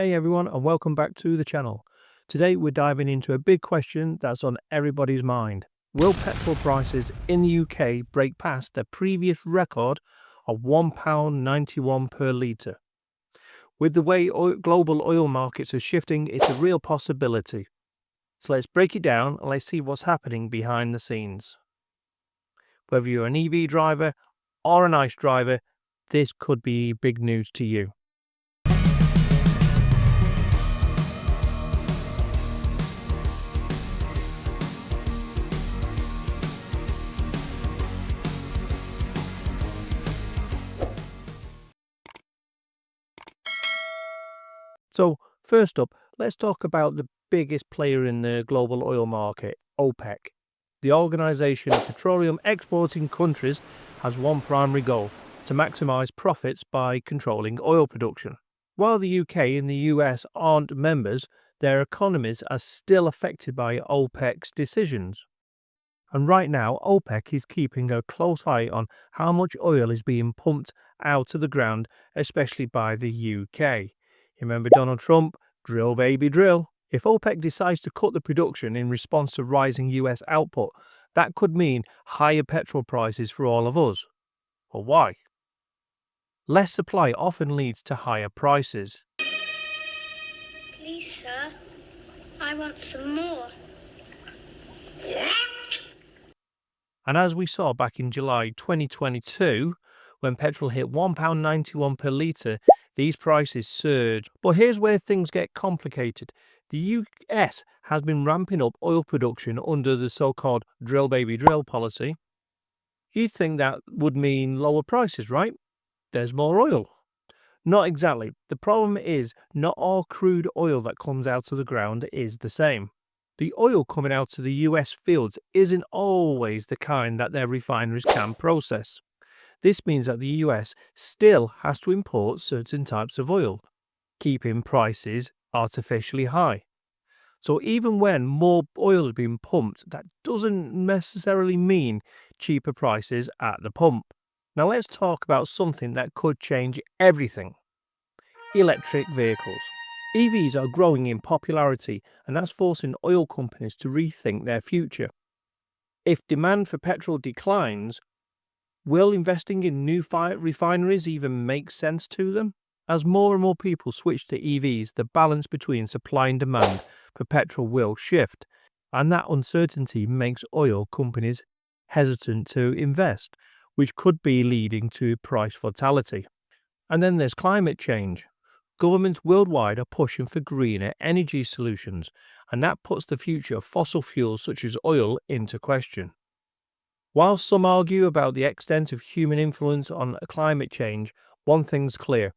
Hey everyone, and welcome back to the channel. Today we're diving into a big question that's on everybody's mind. Will petrol prices in the UK break past their previous record of £1.91 per litre? With the way global oil markets are shifting, it's a real possibility. So let's break it down and let's see what's happening behind the scenes. Whether you're an EV driver or an ICE driver, this could be big news to you. So, first up, let's talk about the biggest player in the global oil market, OPEC. The Organization of Petroleum Exporting Countries has one primary goal: to maximize profits by controlling oil production. While the UK and the US aren't members, their economies are still affected by OPEC's decisions. And right now, OPEC is keeping a close eye on how much oil is being pumped out of the ground, especially by the UK. Remember Donald Trump? Drill, baby, drill. If OPEC decides to cut the production in response to rising US output, that could mean higher petrol prices for all of us. Well, why? Less supply often leads to higher prices. Please, sir, I want some more. And as we saw back in July 2022, when petrol hit £1.91 per litre, these prices surged. But here's where things get complicated. The US has been ramping up oil production under the so-called drill baby drill policy. You'd think that would mean lower prices, right? There's more oil. Not exactly. The problem is not all crude oil that comes out of the ground is the same. The oil coming out of the US fields isn't always the kind that their refineries can process. This means that the US still has to import certain types of oil, keeping prices artificially high. So even when more oil is being pumped, that doesn't necessarily mean cheaper prices at the pump. Now let's talk about something that could change everything: electric vehicles. EVs are growing in popularity, and that's forcing oil companies to rethink their future. If demand for petrol declines, will investing in new refineries even make sense to them? As more and more people switch to EVs, the balance between supply and demand for petrol will shift, and that uncertainty makes oil companies hesitant to invest, which could be leading to price volatility. And then there's climate change. Governments worldwide are pushing for greener energy solutions, and that puts the future of fossil fuels such as oil into question. While some argue about the extent of human influence on climate change, one thing's clear: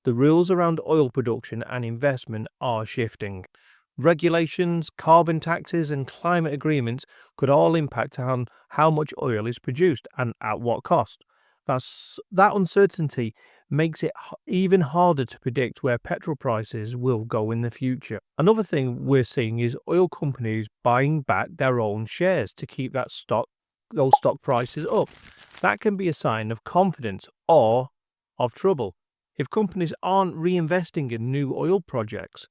the rules around oil production and investment are shifting. Regulations, carbon taxes, and climate agreements could all impact on how much oil is produced and at what cost. That uncertainty makes it even harder to predict where petrol prices will go in the future. Another thing we're seeing is oil companies buying back their own shares to keep those stock prices up. That can be a sign of confidence or of trouble. If companies aren't reinvesting in new oil projects,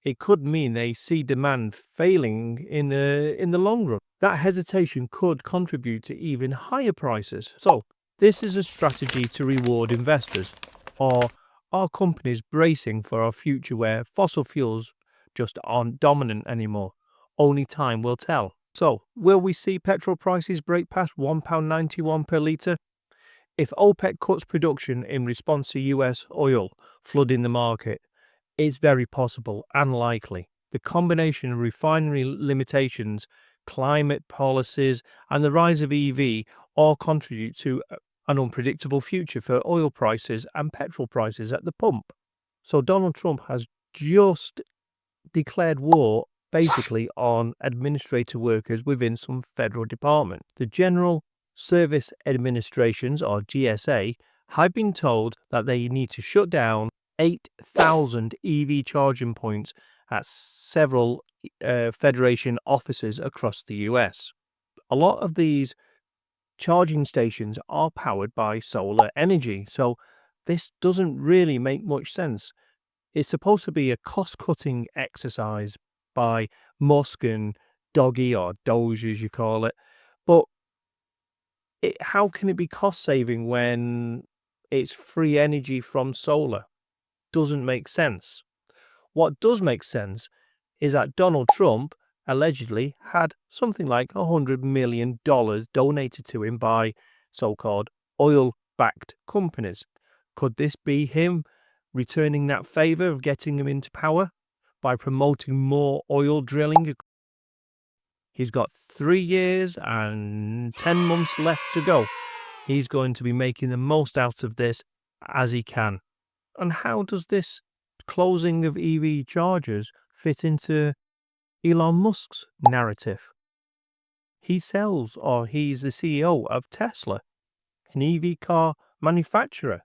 it could mean they see demand failing in the long run. That hesitation could contribute to even higher prices. So, this is a strategy to reward investors, or are companies bracing for a future where fossil fuels just aren't dominant anymore? Only time will tell. So, will we see petrol prices break past £1.91 per litre? If OPEC cuts production in response to US oil flooding the market, it's very possible and likely. The combination of refinery limitations, climate policies, and the rise of EV all contribute to an unpredictable future for oil prices and petrol prices at the pump. So Donald Trump has just declared war basically on administrative workers within some federal department. The General Service Administrations, or GSA, have been told that they need to shut down 8,000 EV charging points at several Federation offices across the US. A lot of these charging stations are powered by solar energy, so this doesn't really make much sense. It's supposed to be a cost-cutting exercise by Musk and Doggy, or Doge as you call it. But how can it be cost-saving when it's free energy from solar? Doesn't make sense. What does make sense is that Donald Trump allegedly had something like $100 million donated to him by so-called oil-backed companies. Could this be him returning that favor of getting him into power by promoting more oil drilling? He's got 3 years and 10 months left to go. He's going to be making the most out of this as he can. And how does this closing of EV chargers fit into Elon Musk's narrative? He sells, or he's the CEO of Tesla, an EV car manufacturer.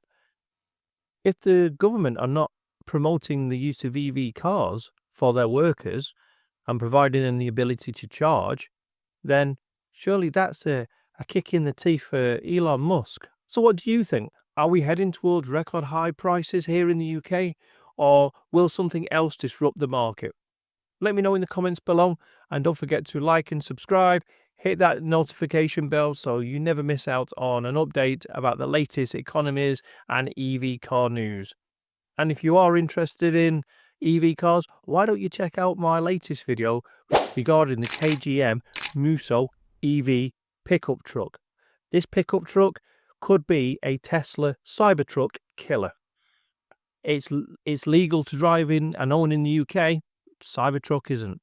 If the government are not promoting the use of EV cars for their workers and providing them the ability to charge, then surely that's a kick in the teeth for Elon Musk. So what do you think? Are we heading towards record high prices here in the UK, or will something else disrupt the market? Let me know in the comments below, and don't forget to like and subscribe. Hit that notification bell so you never miss out on an update about the latest economies and EV car news. And if you are interested in EV cars, why don't you check out my latest video regarding the KGM Musso EV pickup truck. This pickup truck could be a Tesla Cybertruck killer. It's legal to drive in and own in the UK. Cybertruck isn't.